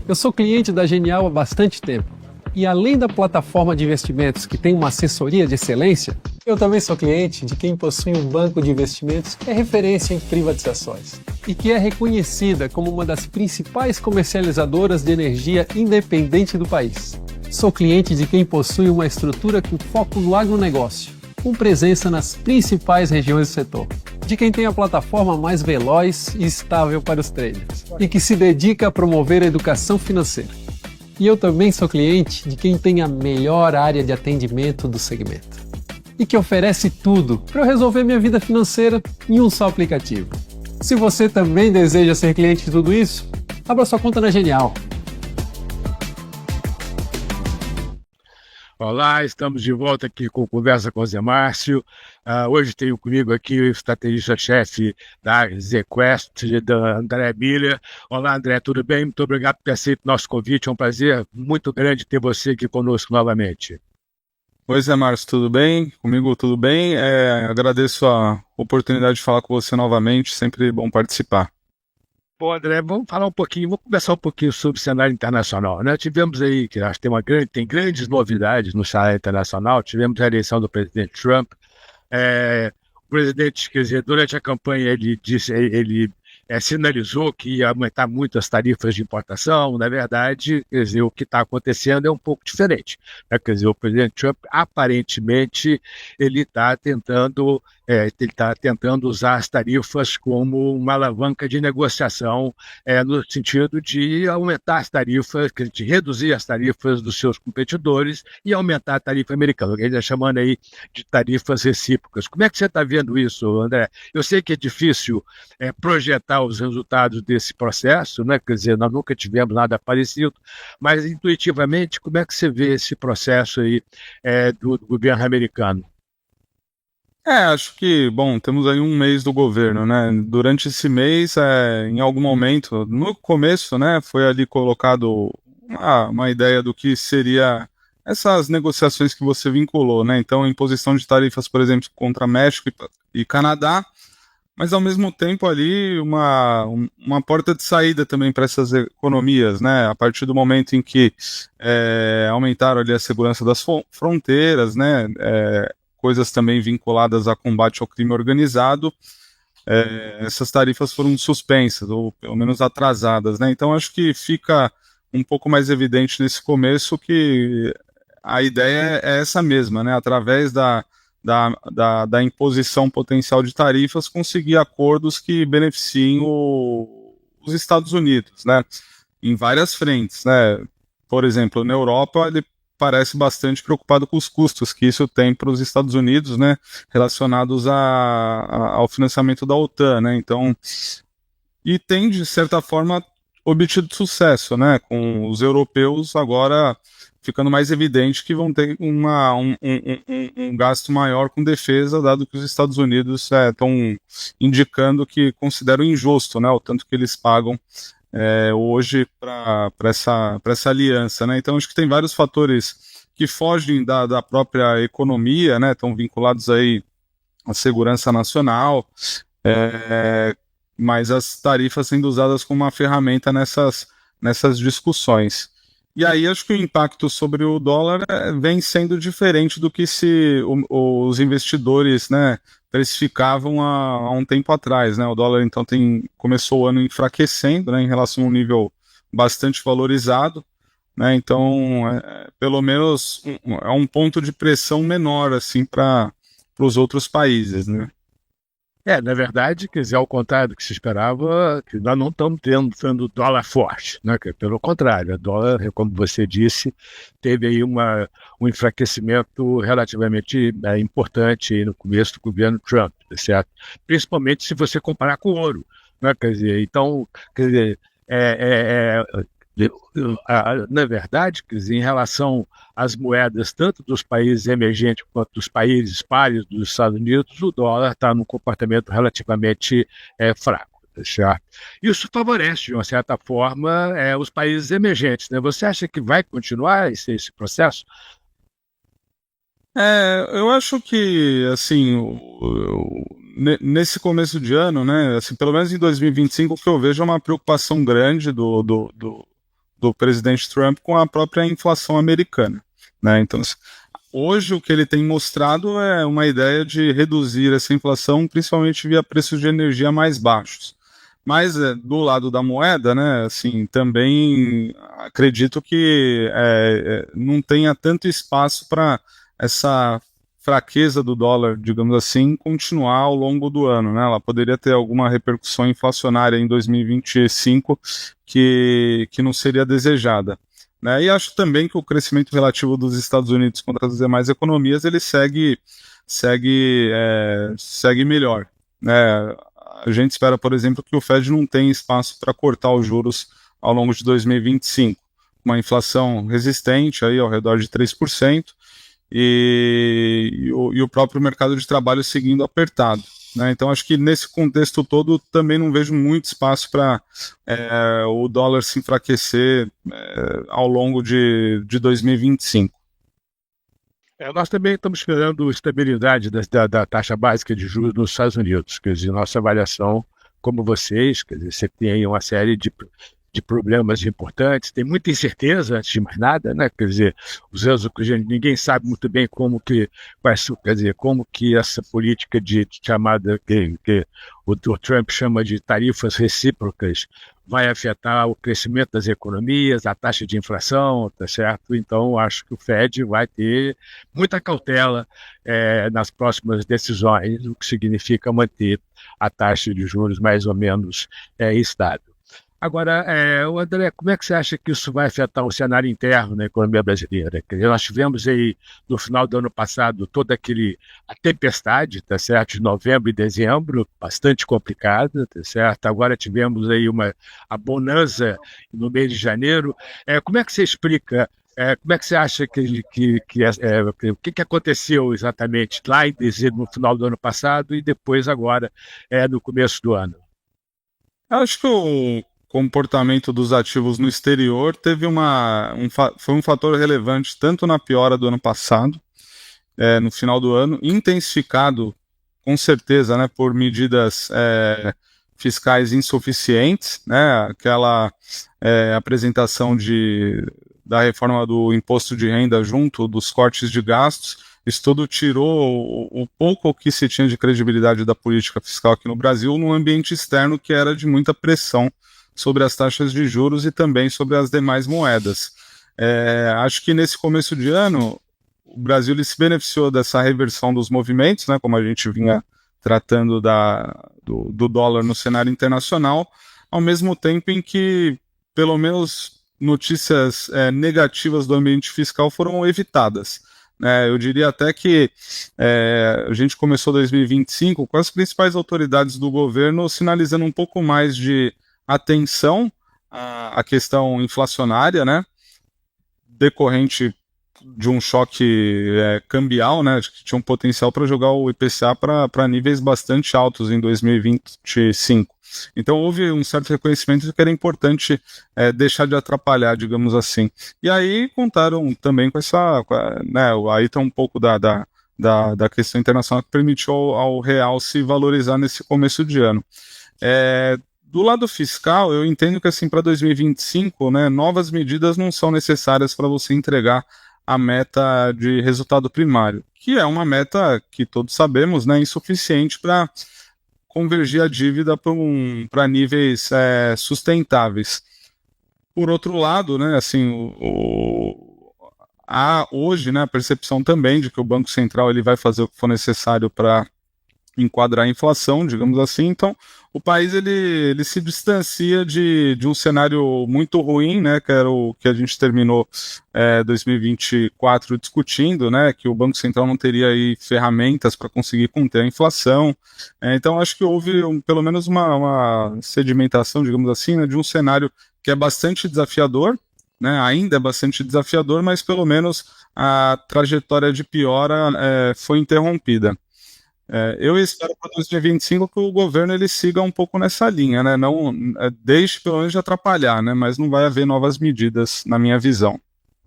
Eu sou cliente da Genial há bastante tempo. E além da plataforma de investimentos que tem uma assessoria de excelência, eu também sou cliente de quem possui um banco de investimentos que é referência em privatizações e que é reconhecida como uma das principais comercializadoras de energia independente do país. Sou cliente de quem possui uma estrutura com foco no agronegócio, com presença nas principais regiões do setor. De quem tem a plataforma mais veloz e estável para os traders e que se dedica a promover a educação financeira. E eu também sou cliente de quem tem a melhor área de atendimento do segmento e que oferece tudo para eu resolver minha vida financeira em um só aplicativo. Se você também deseja ser cliente de tudo isso, abra sua conta na Genial. Olá, estamos de volta aqui com Conversa com o Zé Márcio. Hoje tenho comigo aqui o estrategista-chefe da ZQuest, da André Miller. Olá, André, tudo bem? Muito obrigado por ter aceito o nosso convite. É um prazer muito grande ter você aqui conosco novamente. Oi, Zé Márcio, tudo bem? Comigo tudo bem? Agradeço a oportunidade de falar com você novamente, sempre bom participar. Bom, André, vamos conversar um pouquinho sobre o cenário internacional, né? Tivemos aí, que acho que tem grandes novidades no cenário internacional. Tivemos a eleição do presidente Trump. O presidente, quer dizer, durante a campanha ele sinalizou que ia aumentar muito as tarifas de importação. Na verdade, quer dizer, o que está acontecendo é um pouco diferente, né? Quer dizer, o presidente Trump, aparentemente, ele está tentando usar as tarifas como uma alavanca de negociação, no sentido de aumentar as tarifas, de reduzir as tarifas dos seus competidores e aumentar a tarifa americana, o que ele está chamando aí de tarifas recíprocas. Como é que você está vendo isso, André? Eu sei que é difícil projetar os resultados desse processo, né? Quer dizer, nós nunca tivemos nada parecido, mas intuitivamente, como é que você vê esse processo aí do governo americano? Acho que, bom, temos aí um mês do governo, né? Durante esse mês, em algum momento, no começo, né, foi ali colocado uma ideia do que seria essas negociações que você vinculou, né? Então, imposição de tarifas, por exemplo, contra México e Canadá, mas ao mesmo tempo ali uma porta de saída também para essas economias, né? A partir do momento em que aumentaram ali a segurança das fronteiras, né? Coisas também vinculadas a combate ao crime organizado, essas tarifas foram suspensas, ou pelo menos atrasadas, né? Então acho que fica um pouco mais evidente nesse começo que a ideia é essa mesma, né? Através da imposição potencial de tarifas, conseguir acordos que beneficiem os Estados Unidos, né? Em várias frentes, né? Por exemplo, na Europa, ele parece bastante preocupado com os custos que isso tem para os Estados Unidos, né, relacionados ao financiamento da OTAN, né, então, e tem, de certa forma, obtido sucesso, né, com os europeus agora ficando mais evidente que vão ter um gasto maior com defesa, dado que os Estados Unidos estão indicando que consideram injusto, né, o tanto que eles pagam hoje para essa aliança, né? Então acho que tem vários fatores que fogem da própria economia, né? Estão vinculados aí à segurança nacional, mas as tarifas sendo usadas como uma ferramenta nessas discussões. E aí acho que o impacto sobre o dólar vem sendo diferente do que se os investidores, né, precificavam há um tempo atrás, né? O dólar então começou o ano enfraquecendo, né, em relação a um nível bastante valorizado, né? Então pelo menos é um ponto de pressão menor assim para os outros países, né? Na verdade, quer dizer, ao contrário do que se esperava, que nós não estamos tendo dólar forte, né? Pelo contrário, o dólar, como você disse, teve aí um enfraquecimento relativamente importante no começo do governo Trump, certo? Principalmente se você comparar com o ouro, né? Quer dizer, então, quer dizer, na verdade, quer dizer, em relação às moedas, tanto dos países emergentes quanto dos países pares dos Estados Unidos, o dólar está num comportamento relativamente fraco. Certo? Isso favorece, de uma certa forma, os países emergentes, né? Você acha que vai continuar esse processo? Eu acho que, assim, nesse começo de ano, né, assim, pelo menos em 2025, o que eu vejo é uma preocupação grande do presidente Trump com a própria inflação americana, né? Então, hoje o que ele tem mostrado é uma ideia de reduzir essa inflação, principalmente via preços de energia mais baixos. Mas do lado da moeda, né, assim, também acredito que não tenha tanto espaço para essa fraqueza do dólar, digamos assim, continuar ao longo do ano, né? Ela poderia ter alguma repercussão inflacionária em 2025 que não seria desejada, né? E acho também que o crescimento relativo dos Estados Unidos contra as demais economias ele segue melhor, né? A gente espera, por exemplo, que o Fed não tenha espaço para cortar os juros ao longo de 2025. Uma inflação resistente aí ao redor de 3% e o próprio mercado de trabalho seguindo apertado, né? Então acho que nesse contexto todo também não vejo muito espaço para o dólar se enfraquecer ao longo de 2025. Nós também estamos esperando estabilidade da taxa básica de juros nos Estados Unidos. Quer dizer, nossa avaliação, como vocês, quer dizer, você tem aí uma série de problemas importantes, tem muita incerteza antes de mais nada, né? Quer dizer, ninguém sabe muito bem como que essa política de chamada que o Trump chama de tarifas recíprocas vai afetar o crescimento das economias, a taxa de inflação, tá certo? Então, acho que o Fed vai ter muita cautela nas próximas decisões, o que significa manter a taxa de juros mais ou menos estável. Agora, André, como é que você acha que isso vai afetar o cenário interno na economia brasileira? Quer dizer, nós tivemos aí, no final do ano passado, a tempestade, tá certo? De novembro e dezembro, bastante complicada, tá certo? Agora tivemos aí a bonança no mês de janeiro. Como é que você explica, como é que você acha o que aconteceu exatamente lá no final do ano passado e depois agora, no começo do ano? Acho que o comportamento dos ativos no exterior foi um fator relevante tanto na piora do ano passado, no final do ano, intensificado com certeza, né, por medidas fiscais insuficientes, né, aquela apresentação da reforma do imposto de renda junto dos cortes de gastos. Isso tudo tirou o pouco que se tinha de credibilidade da política fiscal aqui no Brasil num ambiente externo que era de muita pressão sobre as taxas de juros e também sobre as demais moedas. Acho que nesse começo de ano, o Brasil ele se beneficiou dessa reversão dos movimentos, né, como a gente vinha tratando do dólar no cenário internacional, ao mesmo tempo em que, pelo menos, notícias negativas do ambiente fiscal foram evitadas. Eu diria até que a gente começou 2025 com as principais autoridades do governo sinalizando um pouco mais de atenção à questão inflacionária, né, decorrente de um choque cambial, né, que tinha um potencial para jogar o IPCA para níveis bastante altos em 2025. Então houve um certo reconhecimento de que era importante deixar de atrapalhar, digamos assim. E aí contaram também com aí está um pouco da questão internacional que permitiu ao real se valorizar nesse começo de ano. Do lado fiscal, eu entendo que assim, para 2025, né, novas medidas não são necessárias para você entregar a meta de resultado primário, que é uma meta que todos sabemos, né, insuficiente para convergir a dívida para níveis sustentáveis. Por outro lado, né, assim, há hoje, né, a percepção também de que o Banco Central ele vai fazer o que for necessário para enquadrar a inflação, digamos assim. Então, o país ele se distancia de um cenário muito ruim, né, que era o que a gente terminou 2024 discutindo, né, que o Banco Central não teria aí ferramentas para conseguir conter a inflação. Então, acho que houve pelo menos uma sedimentação, digamos assim, né, de um cenário que é bastante desafiador, né, ainda é bastante desafiador, mas pelo menos a trajetória de piora foi interrompida. Eu espero para 2025 que o governo ele siga um pouco nessa linha, né? Não deixe pelo menos de atrapalhar, né? Mas não vai haver novas medidas, na minha visão.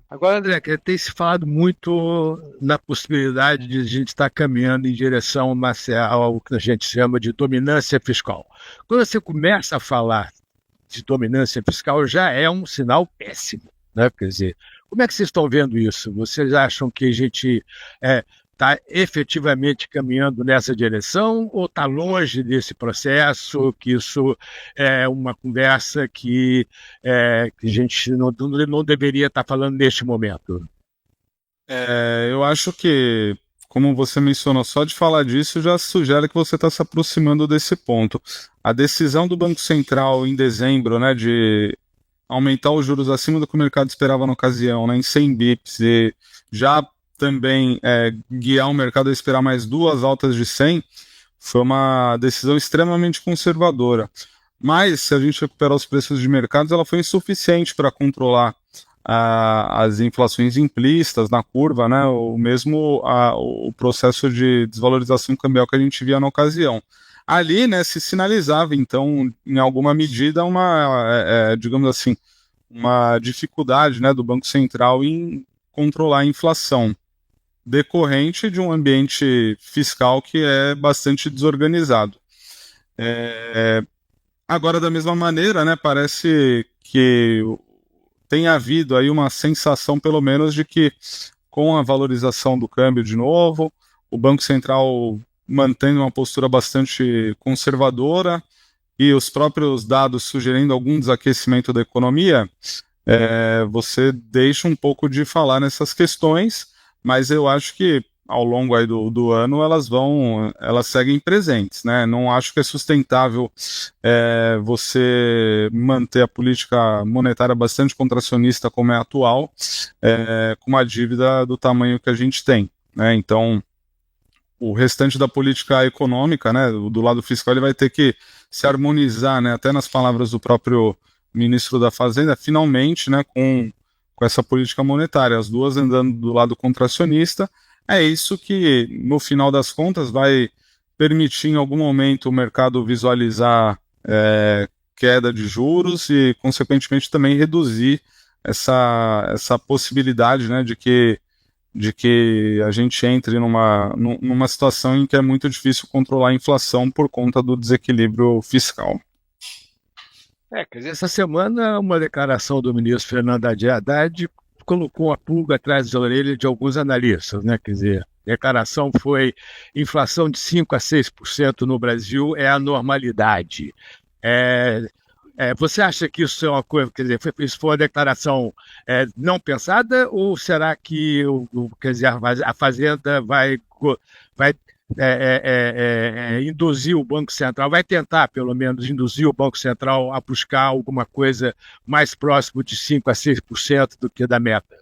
Agora, André, tem se falado muito na possibilidade de a gente estar caminhando em direção ao que a gente chama de dominância fiscal. Quando você começa a falar de dominância fiscal já é um sinal péssimo, né? Quer dizer, como é que vocês estão vendo isso? Vocês acham que a gente está efetivamente caminhando nessa direção ou está longe desse processo, que isso é uma conversa que a gente não deveria estar falando neste momento? Eu acho que, como você mencionou, só de falar disso já sugere que você está se aproximando desse ponto. A decisão do Banco Central em dezembro, né, de aumentar os juros acima do que o mercado esperava na ocasião, né, em 100 bips, e já também guiar o mercado a esperar mais duas altas de 100, foi uma decisão extremamente conservadora. Mas, se a gente recuperar os preços de mercado, ela foi insuficiente para controlar as inflações implícitas na curva, né, ou mesmo o processo de desvalorização cambial que a gente via na ocasião. Ali, né, se sinalizava, então, em alguma medida, digamos assim, uma dificuldade, né, do Banco Central em controlar a inflação, decorrente de um ambiente fiscal que é bastante desorganizado. Agora, da mesma maneira, né, parece que tem havido aí uma sensação, pelo menos, de que com a valorização do câmbio de novo, o Banco Central mantendo uma postura bastante conservadora e os próprios dados sugerindo algum desaquecimento da economia, você deixa um pouco de falar nessas questões, mas eu acho que ao longo aí do ano elas seguem presentes, né? Não acho que é sustentável você manter a política monetária bastante contracionista como é atual, com uma dívida do tamanho que a gente tem, né? Então, o restante da política econômica, né, do lado fiscal, ele vai ter que se harmonizar, né, até nas palavras do próprio ministro da Fazenda, finalmente, né, com essa política monetária, as duas andando do lado contracionista. É isso que, no final das contas, vai permitir em algum momento o mercado visualizar queda de juros e, consequentemente, também reduzir essa possibilidade, né, de que a gente entre numa situação em que é muito difícil controlar a inflação por conta do desequilíbrio fiscal. Quer dizer, essa semana uma declaração do ministro Fernando Haddad colocou a pulga atrás da orelha de alguns analistas, né? Quer dizer, a declaração foi: inflação de 5% a 6% no Brasil é a normalidade. Você acha que isso é uma coisa, quer dizer, isso foi uma declaração não pensada, ou será que quer dizer, a Fazenda vai induzir o Banco Central, vai tentar pelo menos induzir o Banco Central a buscar alguma coisa mais próximo de 5% a 6% do que da meta?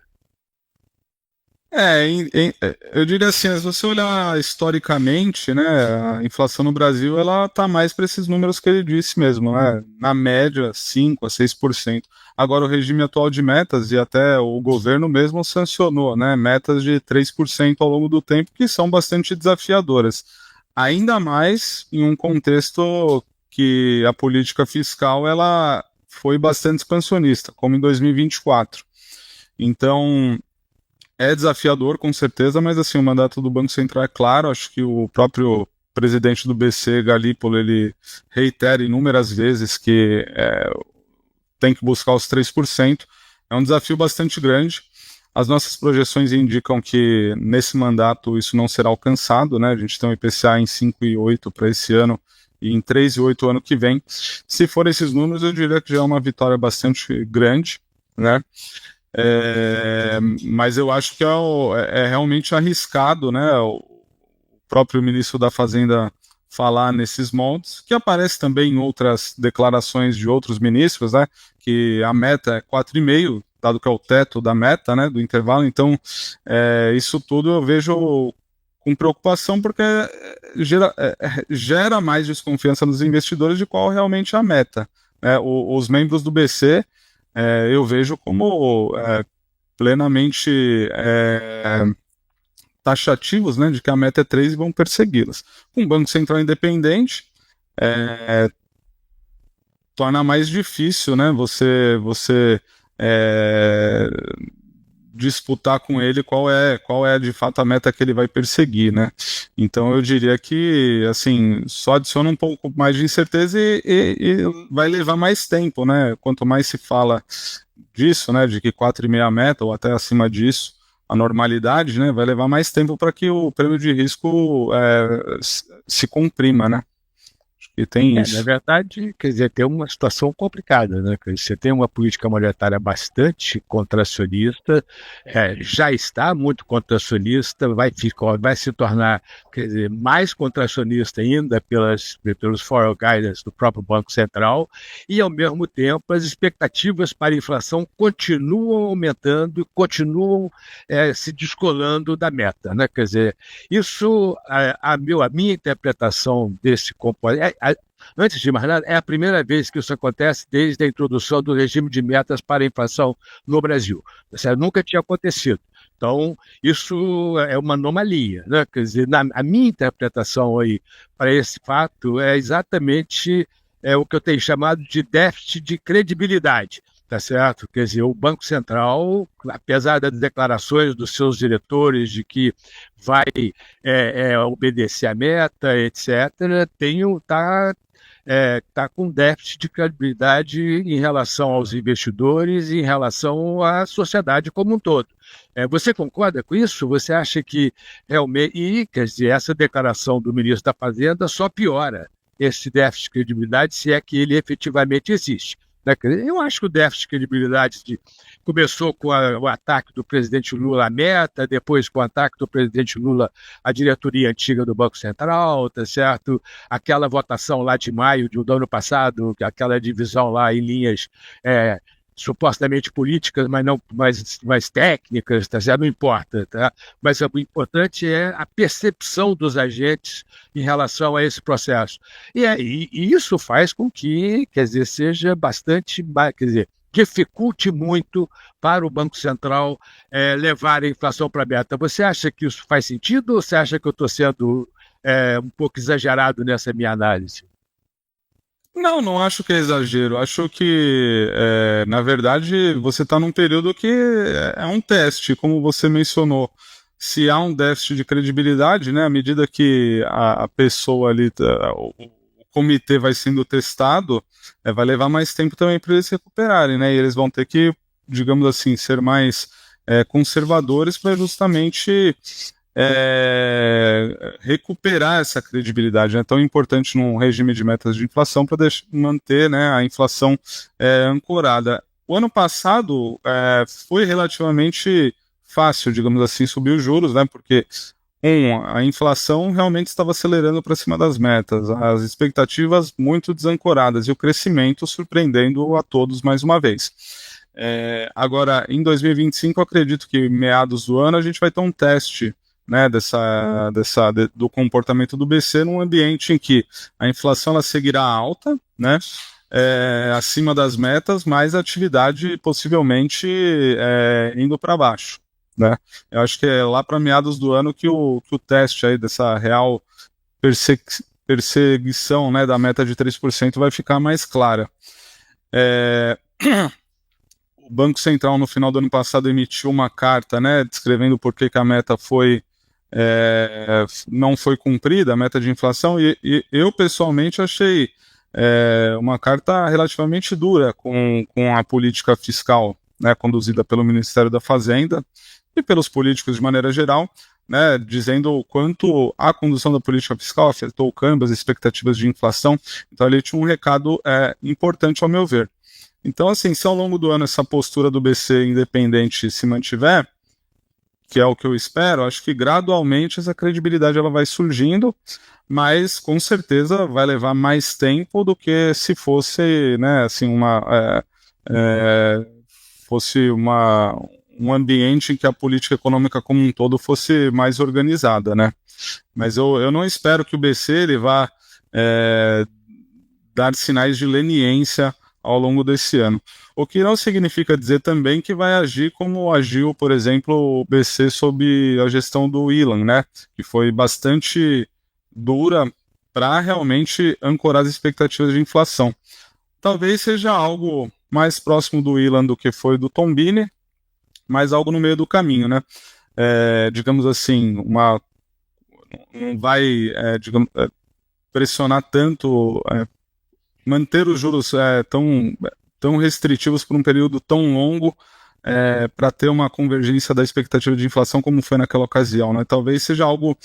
Eu diria assim, se você olhar historicamente, né, a inflação no Brasil, ela está mais para esses números que ele disse mesmo, né, na média 5% a 6%. Agora, o regime atual de metas, e até o governo mesmo sancionou, né, metas de 3% ao longo do tempo, que são bastante desafiadoras. Ainda mais em um contexto que a política fiscal ela foi bastante expansionista, como em 2024. Então, é desafiador, com certeza, mas assim, o mandato do Banco Central é claro. Acho que o próprio presidente do BC, Galípolo, ele reitera inúmeras vezes que tem que buscar os 3%. É um desafio bastante grande. As nossas projeções indicam que nesse mandato isso não será alcançado, né? A gente tem um IPCA em 5,8 para esse ano e em 3,8 ano que vem. Se for esses números, eu diria que já é uma vitória bastante grande, né? Mas eu acho que é realmente arriscado, né, o próprio ministro da Fazenda falar nesses moldes, que aparece também em outras declarações de outros ministros, né, que a meta é 4,5, dado que é o teto da meta, né, do intervalo. Então, isso tudo eu vejo com preocupação, porque gera mais desconfiança nos investidores de qual realmente é a meta. Os membros do BC eu vejo como plenamente taxativos, né, de que a meta é 3 e vão persegui-las. Com o Banco Central independente, torna mais difícil, né, você disputar com ele qual é de fato a meta que ele vai perseguir, né? Então eu diria que, assim, só adiciona um pouco mais de incerteza e vai levar mais tempo, né? Quanto mais se fala disso, né, de que 4,5 a meta ou até acima disso, a normalidade, né, vai levar mais tempo para que o prêmio de risco se comprima, né? E tem isso. Na verdade, quer dizer, tem uma situação complicada, né? Quer dizer, você tem uma política monetária bastante contracionista, já está muito contracionista, vai se tornar, quer dizer, mais contracionista ainda pelos foreign guidance do próprio Banco Central, e ao mesmo tempo as expectativas para a inflação continuam aumentando e continuam se descolando da meta, né? Quer dizer, isso, a minha interpretação desse componente, antes de mais nada, é a primeira vez que isso acontece desde a introdução do regime de metas para a inflação no Brasil. Isso nunca tinha acontecido. Então, isso é uma anomalia, né? Quer dizer, a minha interpretação aí para esse fato é exatamente o que eu tenho chamado de déficit de credibilidade. Tá certo? Quer dizer, o Banco Central, apesar das declarações dos seus diretores de que vai obedecer a meta, etc., está com déficit de credibilidade em relação aos investidores e em relação à sociedade como um todo. Você concorda com isso? Você acha que realmente, quer dizer, essa declaração do ministro da Fazenda só piora esse déficit de credibilidade, se é que ele efetivamente existe? Eu acho que o déficit de credibilidade começou com o ataque do presidente Lula à meta, depois com o ataque do presidente Lula à diretoria antiga do Banco Central, tá certo? Aquela votação lá de maio do ano passado, aquela divisão lá em linhas supostamente políticas, mas não mais técnicas, tá certo? Não importa, tá? Mas o importante é a percepção dos agentes em relação a esse processo. E isso faz com que, quer dizer, seja bastante, quer dizer, dificulte muito para o Banco Central levar a inflação para a meta. Você acha que isso faz sentido ou você acha que eu estou sendo um pouco exagerado nessa minha análise? Não acho que é exagero. Acho que, na verdade, você está num período que é um teste, como você mencionou. Se há um déficit de credibilidade, né, à medida que a pessoa ali, o comitê vai sendo testado, vai levar mais tempo também para eles se recuperarem, né? E eles vão ter que, digamos assim, ser mais conservadores para justamente recuperar essa credibilidade. É tão importante num regime de metas de inflação para manter, né, a inflação ancorada. O ano passado foi relativamente fácil, digamos assim, subir os juros, né, porque a inflação realmente estava acelerando para cima das metas, as expectativas muito desancoradas e o crescimento surpreendendo a todos mais uma vez. Agora, em 2025, eu acredito que meados do ano a gente vai ter um teste, né, do comportamento do BC num ambiente em que a inflação ela seguirá alta, né, acima das metas, mas a atividade possivelmente indo para baixo, né. Eu acho que é lá para meados do ano que o teste aí dessa real perseguição, né, da meta de 3% vai ficar mais clara. O Banco Central no final do ano passado emitiu uma carta, né, descrevendo por que a meta não foi cumprida, a meta de inflação, e eu pessoalmente achei uma carta relativamente dura com a política fiscal, né, conduzida pelo Ministério da Fazenda e pelos políticos de maneira geral, né, dizendo o quanto a condução da política fiscal afetou o câmbio, as expectativas de inflação. Então ele tinha um recado importante ao meu ver. Então, assim, se ao longo do ano essa postura do BC independente se mantiver, que é o que eu espero, acho que gradualmente essa credibilidade ela vai surgindo, mas com certeza vai levar mais tempo do que se fosse, né, assim, um ambiente em que a política econômica como um todo fosse mais organizada, né? Mas eu não espero que o BC ele vá dar sinais de leniência ao longo desse ano. O que não significa dizer também que vai agir como agiu, por exemplo, o BC sob a gestão do Ilan, né? Que foi bastante dura para realmente ancorar as expectativas de inflação. Talvez seja algo mais próximo do Ilan do que foi do Tombini, mas algo no meio do caminho, né? Digamos assim, não vai, pressionar tanto, manter os juros tão restritivos por um período tão longo, para ter uma convergência da expectativa de inflação como foi naquela ocasião, né? Talvez seja algo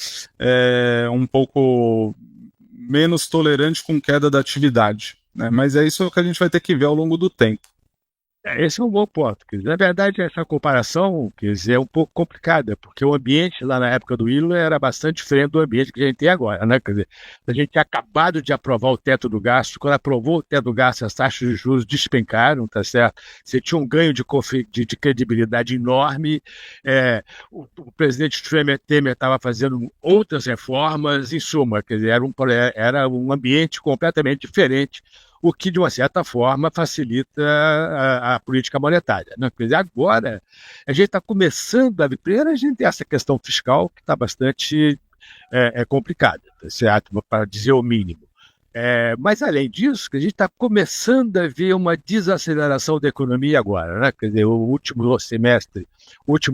um pouco menos tolerante com queda da atividade, né? Mas é isso que a gente vai ter que ver ao longo do tempo. Esse é um bom ponto. Quer dizer, na verdade, essa comparação, quer dizer, é um pouco complicada, porque o ambiente lá na época do Wheeler era bastante diferente do ambiente que a gente tem agora, né? Quer dizer, a gente tinha acabado de aprovar o teto do gasto. Quando aprovou o teto do gasto, as taxas de juros despencaram, tá certo? Você tinha um ganho de credibilidade enorme. O presidente Temer estava fazendo outras reformas, em suma, quer dizer, era um ambiente completamente diferente, o que, de uma certa forma, facilita a política monetária, né? Quer dizer, agora, a gente está começando a ver, primeiro a gente tem essa questão fiscal que está bastante complicada, certo? Para dizer o mínimo. Mas, além disso, a gente está começando a ver uma desaceleração da economia agora, né? Quer dizer, o último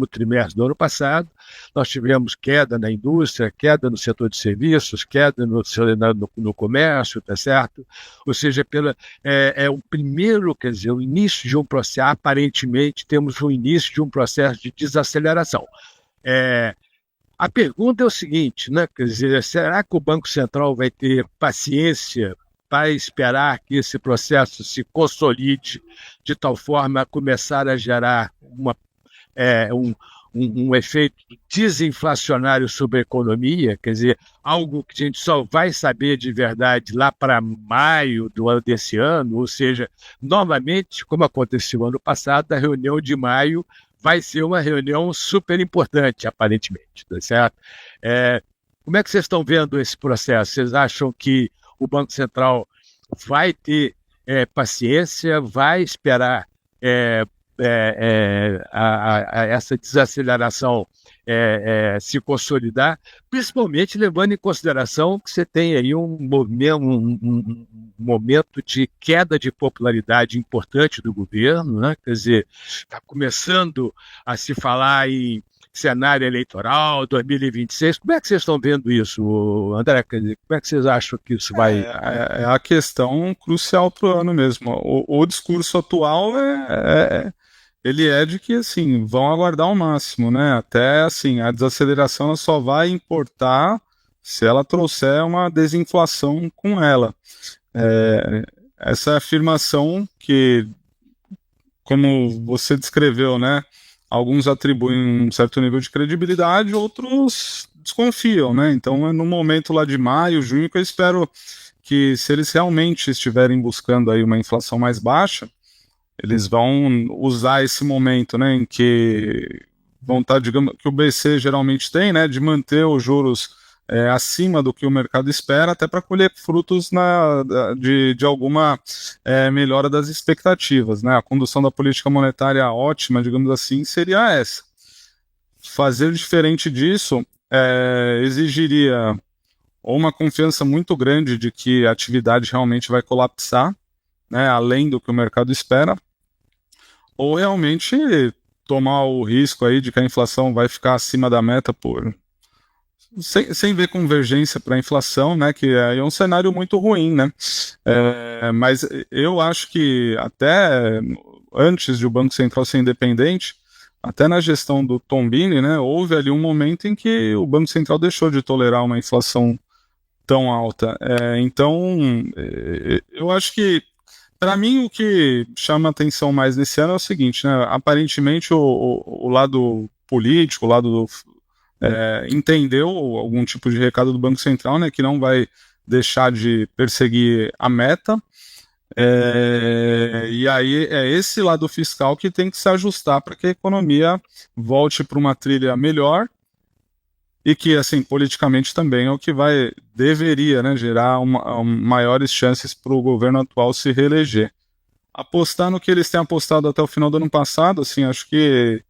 trimestre do ano passado, nós tivemos queda na indústria, queda no setor de serviços, queda no comércio, tá certo? Ou seja, o primeiro, quer dizer, o início de um processo, aparentemente temos o início de um processo de desaceleração. A pergunta é o seguinte, né? Quer dizer, será que o Banco Central vai ter paciência para esperar que esse processo se consolide de tal forma a começar a gerar um efeito desinflacionário sobre a economia? Quer dizer, algo que a gente só vai saber de verdade lá para maio desse ano, ou seja, novamente, como aconteceu ano passado, a reunião de maio vai ser uma reunião super importante, aparentemente, tá certo? Como é que vocês estão vendo esse processo? Vocês acham que o Banco Central vai ter paciência, vai esperar essa desaceleração se consolidar, principalmente levando em consideração que você tem aí um momento de queda de popularidade importante do governo, né? Quer dizer, está começando a se falar em cenário eleitoral 2026. Como é que vocês estão vendo isso, André? Quer dizer, como é que vocês acham que isso vai... É a questão crucial para o ano mesmo. O discurso atual ele é de que, assim, vão aguardar o máximo, né? Até, assim, a desaceleração ela só vai importar se ela trouxer uma desinflação com ela. Essa afirmação que, como você descreveu, né? Alguns atribuem um certo nível de credibilidade, outros desconfiam, né? Então, no momento lá de maio, junho, que eu espero que, se eles realmente estiverem buscando aí uma inflação mais baixa, eles vão usar esse momento, né, em que vão estar, digamos, que o BC geralmente tem, né, de manter os juros acima do que o mercado espera, até para colher frutos de alguma melhora das expectativas, né? A condução da política monetária ótima, digamos assim, seria essa. Fazer diferente disso exigiria ou uma confiança muito grande de que a atividade realmente vai colapsar, né, além do que o mercado espera, ou realmente tomar o risco aí de que a inflação vai ficar acima da meta sem ver convergência para a inflação, né, que é um cenário muito ruim, né? Mas eu acho que até antes de o Banco Central ser independente, até na gestão do Tombini, né, houve ali um momento em que o Banco Central deixou de tolerar uma inflação tão alta. Então, eu acho que, para mim, o que chama atenção mais nesse ano é o seguinte, né? Aparentemente, o lado político, o lado entendeu algum tipo de recado do Banco Central, né? Que não vai deixar de perseguir a meta. E aí é esse lado fiscal que tem que se ajustar para que a economia volte para uma trilha melhor e que, assim, politicamente também é o que deveria, né, gerar maiores chances para o governo atual se reeleger. Apostar no que eles têm apostado até o final do ano passado, assim, acho que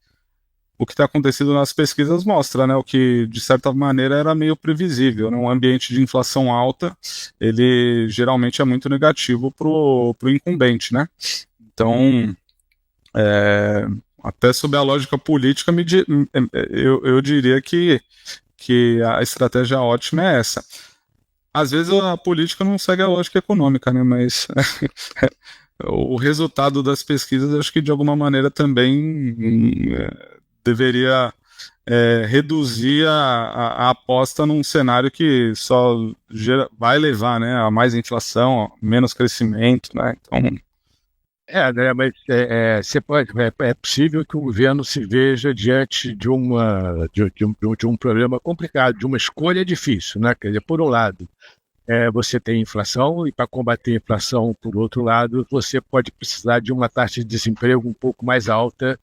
o que está acontecendo nas pesquisas mostra, né, o que, de certa maneira, era meio previsível, né? Um ambiente de inflação alta, ele geralmente é muito negativo para o incumbente, né? Então, até sob a lógica política, eu diria que a estratégia ótima é essa. Às vezes a política não segue a lógica econômica, né? Mas o resultado das pesquisas, acho que de alguma maneira também deveria reduzir a aposta num cenário que só vai levar, né, a mais inflação, menos crescimento, né? Então, Né, mas é possível que o governo se veja diante de um problema complicado, de uma escolha difícil, né? Quer dizer, por um lado, você tem inflação, e para combater a inflação, por outro lado, você pode precisar de uma taxa de desemprego um pouco mais alta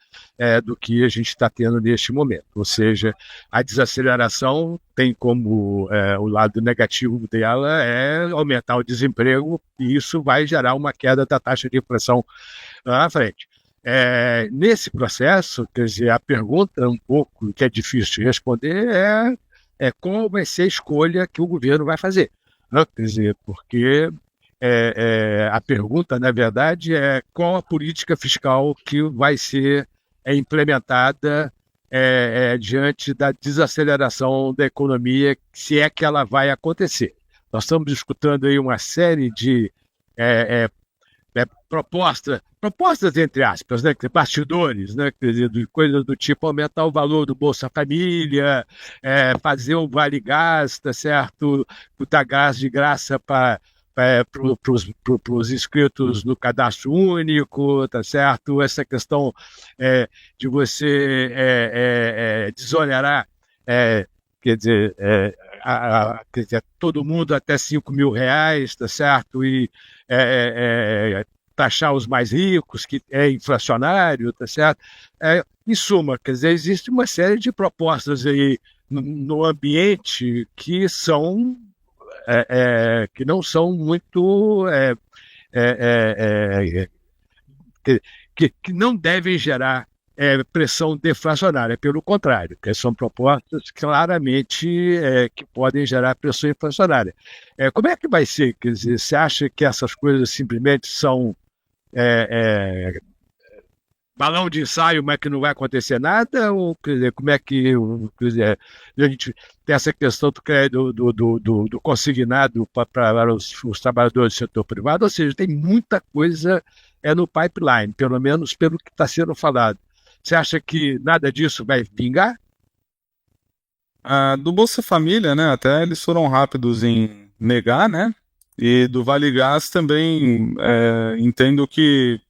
do que a gente está tendo neste momento. Ou seja, a desaceleração tem como o lado negativo dela aumentar o desemprego, e isso vai gerar uma queda da taxa de inflação lá na frente. Nesse processo, quer dizer, a pergunta um pouco que é difícil de responder é qual vai ser a escolha que o governo vai fazer. Quer dizer, porque a pergunta, na verdade, é qual a política fiscal que vai ser implementada diante da desaceleração da economia, se é que ela vai acontecer. Nós estamos discutindo aí uma série de propostas entre aspas, né, bastidores, né, quer dizer, de coisas do tipo aumentar o valor do Bolsa Família, fazer o Vale Gás, tá certo, botar gás de graça para os inscritos no cadastro único, tá certo, essa questão de você desonerar, quer dizer, todo mundo até R$ 5.000, tá certo, e taxar os mais ricos, que é inflacionário, tá certo? Em suma, quer dizer, existe uma série de propostas aí no ambiente que não são muito que não devem gerar pressão deflacionária, pelo contrário, que são propostas claramente que podem gerar pressão inflacionária. Como é que vai ser? Quer dizer, você acha que essas coisas simplesmente são balão de ensaio, mas que não vai acontecer nada? Ou, quer dizer, como é que a gente tem essa questão do consignado para os trabalhadores do setor privado? Ou seja, tem muita coisa no pipeline, pelo menos pelo que está sendo falado. Você acha que nada disso vai vingar? Do Bolsa Família, né, até eles foram rápidos em negar, né? E do Vale Gás também entendo que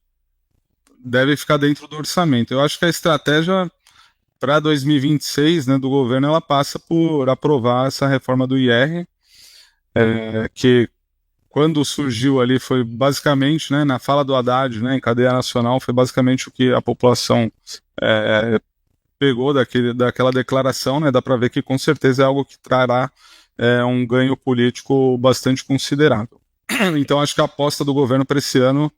deve ficar dentro do orçamento. Eu acho que a estratégia para 2026, né, do governo, ela passa por aprovar essa reforma do IR, que quando surgiu ali foi basicamente, né, na fala do Haddad, né, em cadeia nacional, foi basicamente o que a população pegou daquela declaração, né, dá para ver que com certeza é algo que trará um ganho político bastante considerável. Então acho que a aposta do governo para esse ano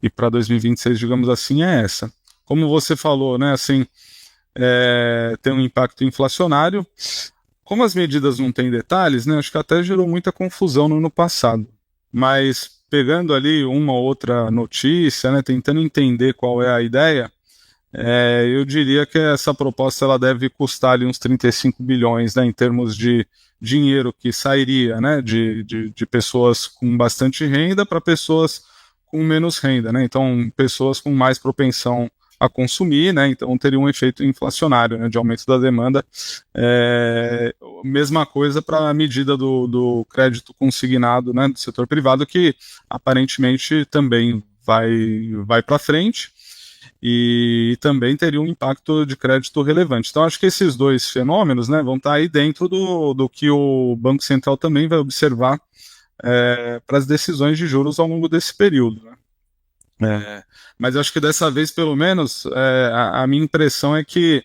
e para 2026, digamos assim, é essa. Como você falou, né, assim, tem um impacto inflacionário. Como as medidas não têm detalhes, né, acho que até gerou muita confusão no ano passado. Mas pegando ali uma ou outra notícia, né, tentando entender qual é a ideia, eu diria que essa proposta ela deve custar ali uns 35 bilhões, né, em termos de dinheiro que sairia, né, de pessoas com bastante renda para pessoas com menos renda, né, então pessoas com mais propensão a consumir, né, então teria um efeito inflacionário, né, de aumento da demanda. Mesma coisa para a medida do crédito consignado, né, do setor privado, que aparentemente também vai para frente e também teria um impacto de crédito relevante. Então acho que esses dois fenômenos, né, vão estar aí dentro do que o Banco Central também vai observar para as decisões de juros ao longo desse período, né. Mas acho que dessa vez, pelo menos, a minha impressão é que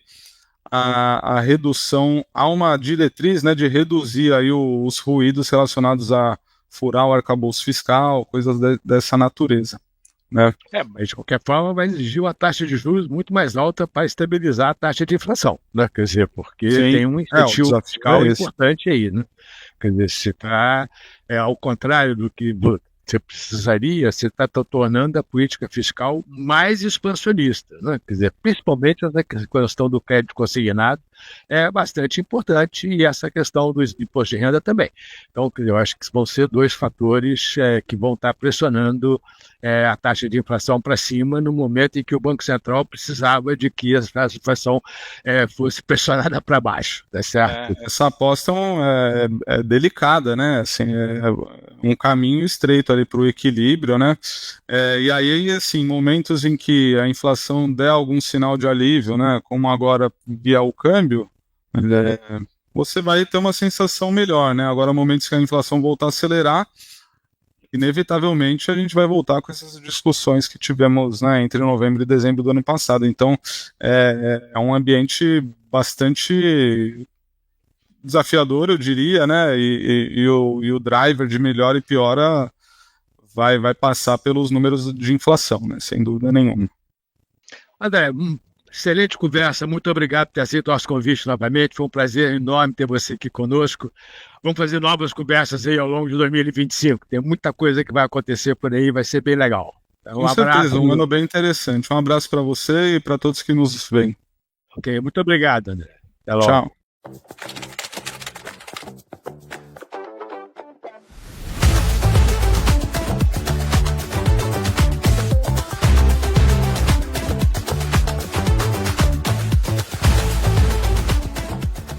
a redução, há uma diretriz, né, de reduzir aí os ruídos relacionados a furar o arcabouço fiscal, coisas dessa natureza, né? Mas de qualquer forma vai exigir uma taxa de juros muito mais alta para estabilizar a taxa de inflação, né? Quer dizer, porque Sim, tem um incentivo fiscal esse. importante aí, né? Quer dizer, se está ao contrário do que você está tornando a política fiscal mais expansionista, né? Quer dizer, principalmente a questão do crédito consignado é bastante importante e essa questão do imposto de renda também. Então, eu acho que vão ser dois fatores que vão estar pressionando a taxa de inflação para cima no momento em que o Banco Central precisava de que a inflação fosse pressionada para baixo, tá certo? Essa aposta é delicada, né? Assim, é um caminho estreito ali para o equilíbrio, né? E aí, assim, momentos em que a inflação der algum sinal de alívio, né? Como agora via o câmbio, você vai ter uma sensação melhor, né? Agora, momentos que a inflação voltar a acelerar, inevitavelmente a gente vai voltar com essas discussões que tivemos, né, entre novembro e dezembro do ano passado. Então, é um ambiente bastante desafiador, eu diria, né? E o driver de melhor e piora vai passar pelos números de inflação, né? Sem dúvida nenhuma. André, excelente conversa, muito obrigado por ter aceito o nosso convite novamente, foi um prazer enorme ter você aqui conosco. Vamos fazer novas conversas aí ao longo de 2025, tem muita coisa que vai acontecer por aí, vai ser bem legal. Então, com certeza, um ano bem interessante. Um abraço para você e para todos que nos veem. Ok, muito obrigado, André. Até logo. Tchau.